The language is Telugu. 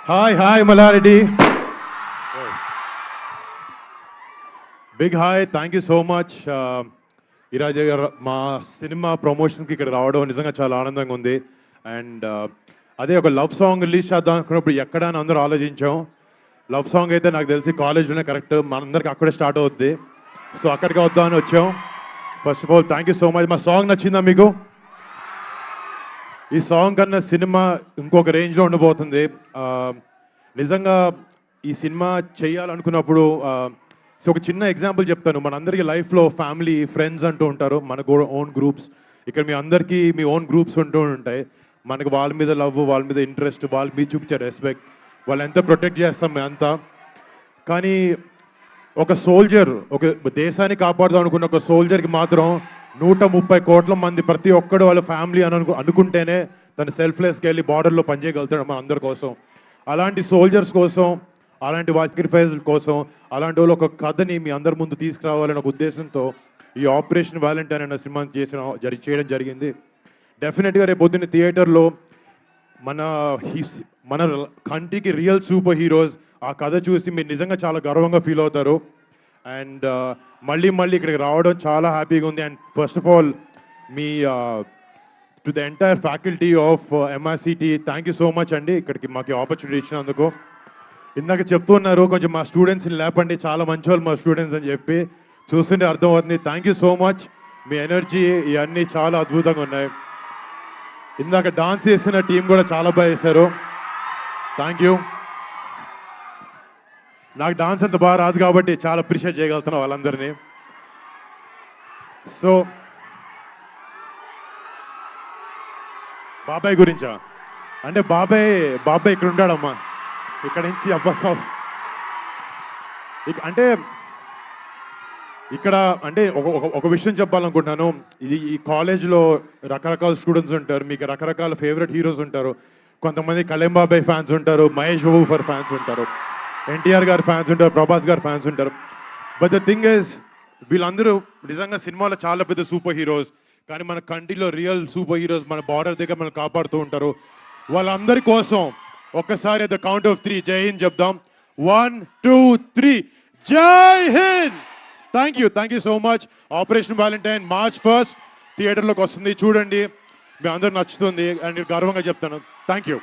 Hi, Malareddy. Big hi, thank you so much. ఈరోజు మా సినిమా ప్రమోషన్కి ఇక్కడ రావడం నిజంగా చాలా ఆనందంగా ఉంది. అండ్ అదే ఒక లవ్ సాంగ్ రిలీజ్ చేద్దాం అనుకున్నప్పుడు ఎక్కడ అని అందరూ ఆలోచించాం. లవ్ సాంగ్ అయితే నాకు తెలిసి కాలేజ్లోనే కరెక్ట్, మనందరికి అక్కడే స్టార్ట్ అవుద్ది. సో అక్కడికి వద్దామని వచ్చాం. First of all thank you so much. మా సాంగ్ నచ్చిందా మీకు? ఈ సాంగ్ కన్నా సినిమా ఇంకొక రేంజ్లో ఉండబోతుంది. నిజంగా ఈ సినిమా చేయాలనుకున్నప్పుడు సో ఒక చిన్న ఎగ్జాంపుల్ చెప్తాను. మనందరికీ లైఫ్లో ఫ్యామిలీ, ఫ్రెండ్స్ అంటూ ఉంటారు, మనకు ఓన్ గ్రూప్స్. ఇక్కడ మీ అందరికీ మీ ఓన్ గ్రూప్స్ ఉంటూ ఉంటాయి. మనకు వాళ్ళ మీద లవ్, వాళ్ళ మీద ఇంట్రెస్ట్, వాళ్ళ మీద చూపించే రెస్పెక్ట్, వాళ్ళు ఎంత ప్రొటెక్ట్ చేస్తాం మేము అంతా. కానీ ఒక సోల్జర్, ఒక దేశాన్ని కాపాడుదాం అనుకున్న ఒక సోల్జర్కి మాత్రం 130 కోట్ల మంది ప్రతి ఒక్కడు వాళ్ళ ఫ్యామిలీ అని అనుకుంటేనే తను సెల్ఫ్లెస్కి వెళ్ళి బార్డర్లో పనిచేయగలుగుతాడు మన అందరి కోసం. అలాంటి సోల్జర్స్ కోసం, అలాంటి సాక్రిఫైస్ కోసం, అలాంటి వాళ్ళు ఒక కథని మీ అందరి ముందు తీసుకురావాలనే ఒక ఉద్దేశంతో ఈ ఆపరేషన్ వ్యాలంటైన్ అనే సినిమా చేయడం జరిగింది. డెఫినెట్గా రేపు పొద్దున్న థియేటర్లో మన మన కంట్రీకి రియల్ సూపర్ హీరోస్ ఆ కథ చూసి మీరు నిజంగా చాలా గర్వంగా ఫీల్ అవుతారు. అండ్ మళ్ళీ ఇక్కడికి రావడం చాలా హ్యాపీగా ఉంది. And first of all me to the entire faculty of MRCT thank you so much అండి, ఇక్కడికి మాకు ఆపర్చునిటీ ఇచ్చినందుకు. ఇందాక చెప్తున్నారు కొంచెం మా స్టూడెంట్స్ని లేపండి, చాలా మంచి వాళ్ళు మా స్టూడెంట్స్ అని చెప్పి, చూస్తుంటే అర్థమవుతుంది. Thank you so much. Me energy ఇవన్నీ చాలా అద్భుతంగా ఉన్నాయి. ఇందాక డాన్స్ చేసిన టీం కూడా చాలా బాగా చేశారు. Thank you. నాకు డాన్స్ అంత బాగా రాదు కాబట్టి చాలా అప్రిషియేట్ చేయగలుగుతున్నాం వాళ్ళందరినీ. సో బాబాయ్ గురించా అంటే బాబాయ్ ఇక్కడ ఉంటాడమ్మా, ఇక్కడ నుంచి అబ్బా అంటే ఇక్కడ అంటే ఒక విషయం చెప్పాలనుకుంటున్నాను. ఈ కాలేజ్లో రకరకాల స్టూడెంట్స్ ఉంటారు, మీకు రకరకాల ఫేవరెట్ హీరోస్ ఉంటారు. కొంతమంది కళ్యాణ్ బాబాయ్ ఫ్యాన్స్ ఉంటారు, మహేష్ బాబు ఫర్ ఫ్యాన్స్ ఉంటారు, ఎన్టీఆర్ గారి ఫ్యాన్స్ ఉంటారు, ప్రభాస్ గారి ఫ్యాన్స్ ఉంటారు. బట్ ద థింగ్ ఈజ్ వీళ్ళందరూ నిజంగా సినిమాలో చాలా పెద్ద సూపర్ హీరోస్. కానీ మన కంట్రీలో రియల్ సూపర్ హీరోస్ మన బార్డర్ దగ్గర మనం కాపాడుతూ ఉంటారు. వాళ్ళందరి కోసం ఒక్కసారి ద కౌంట్ ఆఫ్ 3 జై హింద్ చెప్దాం. 1, 2, 3 జై Hind. Thank you so much. Operation Valentine March 1 థియేటర్లోకి వస్తుంది, చూడండి, మీ అందరూ నచ్చుతుంది అండ్ గర్వంగా చెప్తాను. Thank you.